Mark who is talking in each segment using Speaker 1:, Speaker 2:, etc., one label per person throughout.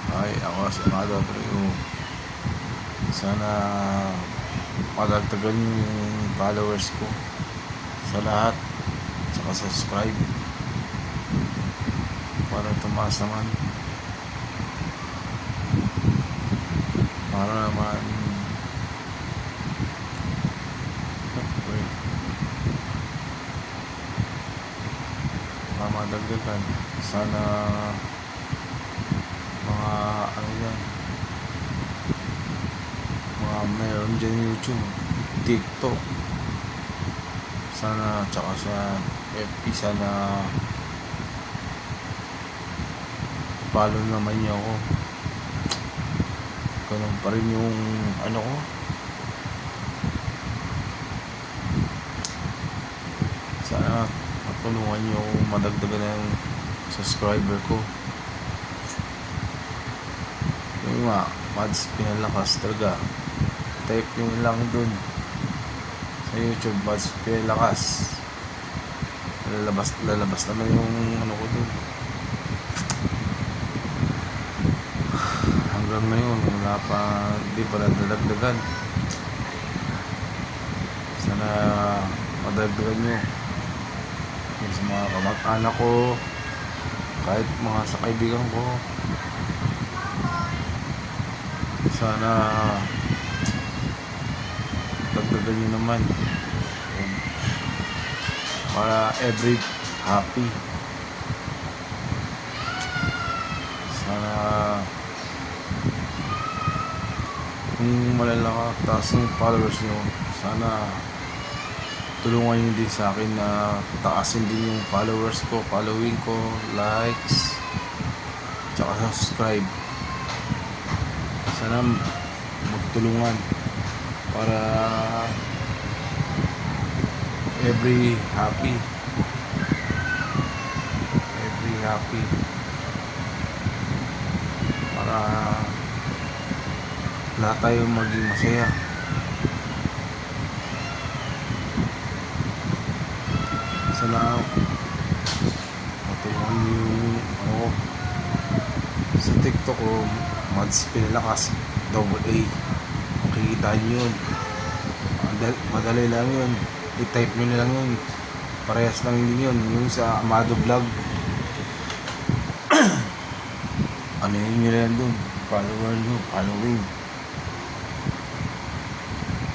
Speaker 1: Ay, ako si Amado Abreu. Sana madagdagan yung followers ko sa lahat, saka subscribe para tumaas naman, para naman madagdagan. Sana mga ano yan, mga meron dyan YouTube, TikTok, sana, tsaka sa FB, sana follow naman niyo ako. Ganun pa rin yung ano ko, sana matulungan niyo ako madagdagan ng subscriber ko. Yung nga, Mads Pinalakas talaga, type nyo lang dun sa YouTube, Mads Pinalakas, lalabas naman yung ano ko dun. Hanggang ngayon wala pa, hindi pa nadadagdagan. Sana madagdagan nyo yung sa mga kamag-anak ko, kahit mga sa kaibigan ko. Sana dagdagan nyo naman para every happy. Sana kung taas yung followers nyo, sana tulungan nyo din sa akin na taasin din yung followers ko, following ko, likes, tsaka subscribe. Sana magtulungan para every happy, para lahat tayo maging masaya. Sana matulungan yung ako sa TikTok ko, Mads Pinalakas AA. Makikita nyo yun, madali lang yun, i-type nyo lang yun, parehas lang din yun. Yung sa Amado Vlog, ano yun nyo lang dun, follower nyo, following.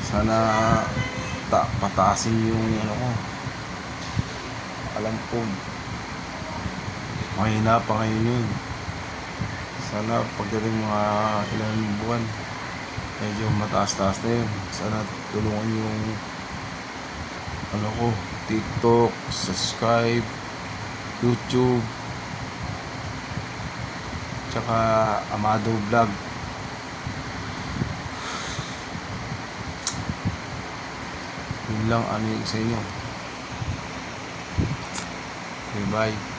Speaker 1: Sana pataasin yung ano ko. Alam ko mahina pa ngayon yun. Sana pagdating mga ilang buwan, medyo mataas-taas na yun. Sana tulungan yung ano ko, TikTok, subscribe, YouTube, tsaka Amado Vlog. Yun lang ano yung sa inyo. Okay, bye.